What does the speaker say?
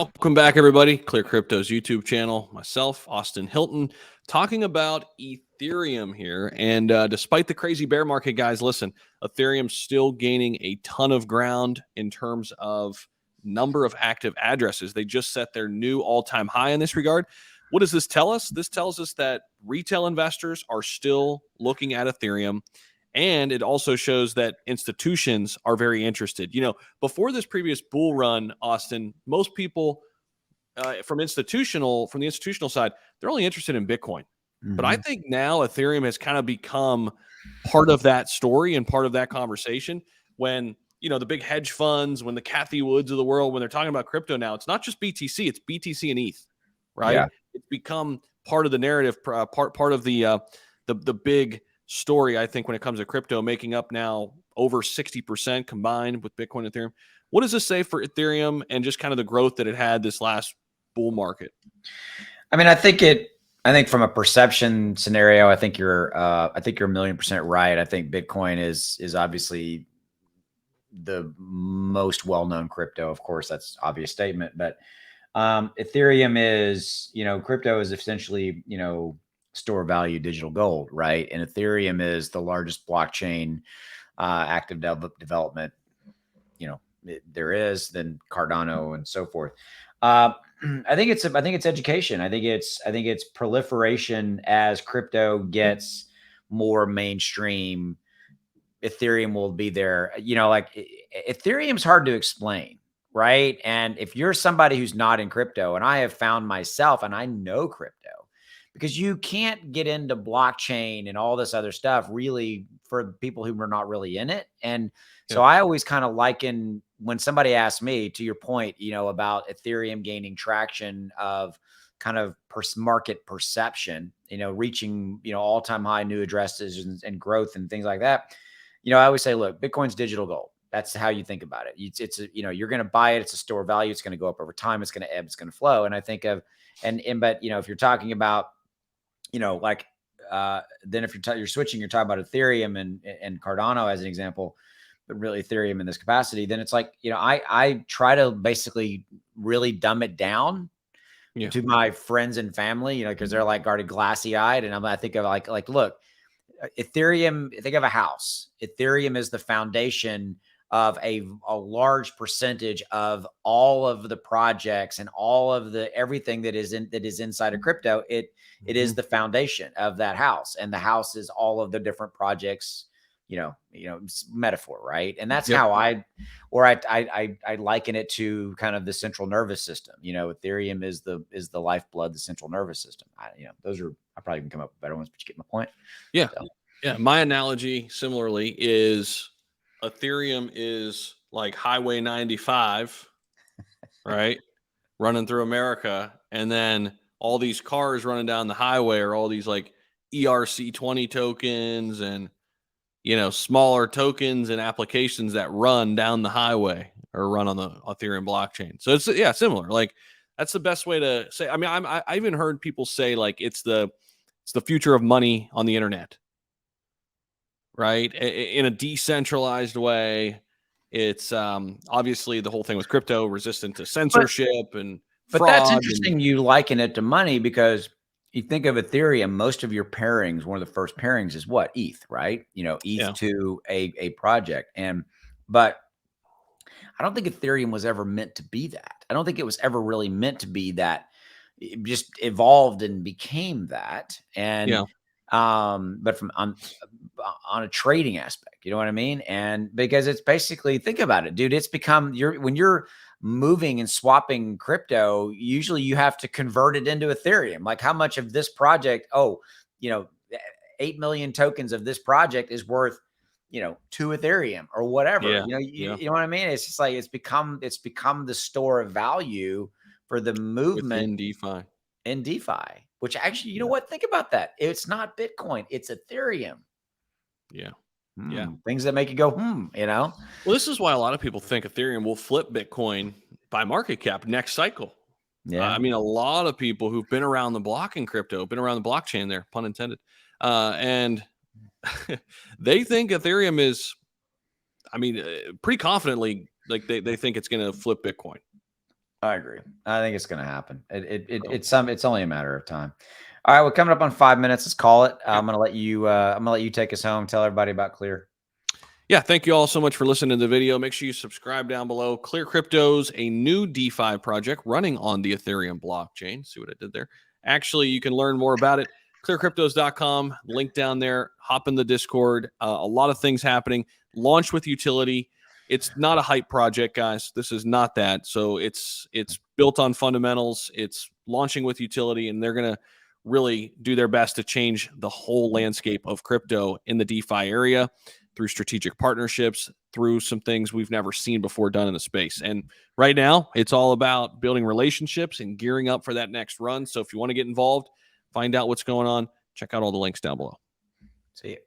Welcome back, everybody. ClearCryptos YouTube channel. Myself, Austin Hilton, talking about Ethereum here. And despite the crazy bear market, guys, listen, Ethereum's still gaining a ton of ground in terms of number of active addresses. They just set their new all-time high in this regard. What does this tell us? This tells us that retail investors are still looking at Ethereum. And it also shows that institutions are very interested. Before this previous bull run, Austin, most people from the institutional side, they're only interested in Bitcoin. But I think now Ethereum has kind of become part of that story and part of that conversation when, the big hedge funds, when the Cathie Woods of the world, when they're talking about crypto now, it's not just BTC, it's BTC and ETH, right? Yeah. It's become part of the narrative, part of the big story, I think, when it comes to crypto, making up now over 60% combined with Bitcoin and Ethereum. What does this say for Ethereum and just kind of the growth that it had this last bull market? I mean, I think from a perception scenario, I think you're 1,000,000% right. I think Bitcoin is obviously the most well-known crypto. Of course, that's an obvious statement, but Ethereum is, crypto is essentially, store value digital gold, right? And Ethereum is the largest blockchain active development, there is, than Cardano and so forth. I think it's education. I think it's proliferation as crypto gets more mainstream. Ethereum will be there. Ethereum's hard to explain, right? And if you're somebody who's not in crypto, and I have found myself, and I know crypto, because you can't get into blockchain and all this other stuff really for people who are not really in it. And so I always kind of liken, when somebody asks me, to your point, about Ethereum gaining traction of kind of market perception, reaching, all-time high new addresses and growth and things like that. I always say, look, Bitcoin's digital gold. That's how you think about it. It's you're going to buy it. It's a store of value. It's going to go up over time. It's going to ebb. It's going to flow. And I think of, but if you're talking about, then if you're switching, you're talking about Ethereum and Cardano as an example, but really Ethereum in this capacity, then it's like, I try to basically really dumb it down to my friends and family, because they're like already glassy eyed. And I think of like, look, Ethereum, think of a house. Ethereum is the foundation of a large percentage of all of the projects and all of everything that is inside of crypto. It is the foundation of that house, and the house is all of the different projects, metaphor, right? And that's how I liken it to kind of the central nervous system. Ethereum is the lifeblood, the central nervous system. I probably can come up with better ones, but you get my point. Yeah. So. Yeah. My analogy similarly is Ethereum is like Highway 95, right? Running through America. And then all these cars running down the highway are all these like ERC20 tokens and, smaller tokens and applications that run down the highway or run on the Ethereum blockchain. So it's similar. Like, that's the best way to say. I mean, I even heard people say like it's the future of money on the internet, right? In a decentralized way. It's obviously the whole thing with crypto, resistant to censorship and fraud. But that's interesting. You liken it to money, because you think of Ethereum, most of your pairings, one of the first pairings is what? ETH, right? ETH to a project. But I don't think Ethereum was ever meant to be that. I don't think it was ever really meant to be that. It just evolved and became that. And but from on a trading aspect, you know what I mean? And because it's basically, think about it, dude, it's become when you're moving and swapping crypto, usually you have to convert it into Ethereum. Like, how much of this project? 8 million tokens of this project is worth, to Ethereum or whatever. You know what I mean? It's just like it's become the store of value for the movement in DeFi. Which actually, you know what? Think about that. It's not Bitcoin, it's Ethereum. Yeah. Things that make you go, Well, this is why a lot of people think Ethereum will flip Bitcoin by market cap next cycle. Yeah. I mean, a lot of people who've been around the block in crypto, been around the blockchain there, pun intended. And they think Ethereum is, pretty confidently, like they think it's going to flip Bitcoin. I agree. I think it's going to happen. It's only a matter of time. All right, we're coming up on 5 minutes. Let's call it. I'm going to let you take us home. Tell everybody about Clear. Yeah, thank you all so much for listening to the video. Make sure you subscribe down below. ClearCryptos, a new DeFi project running on the Ethereum blockchain. See what I did there? Actually, you can learn more about it. ClearCryptos.com, link down there. Hop in the Discord. A lot of things happening. Launch with utility. It's not a hype project, guys. This is not that. So it's built on fundamentals. It's launching with utility, and they're going to really do their best to change the whole landscape of crypto in the DeFi area through strategic partnerships, through some things we've never seen before done in the space. And right now, it's all about building relationships and gearing up for that next run. So if you want to get involved, find out what's going on, check out all the links down below. See you.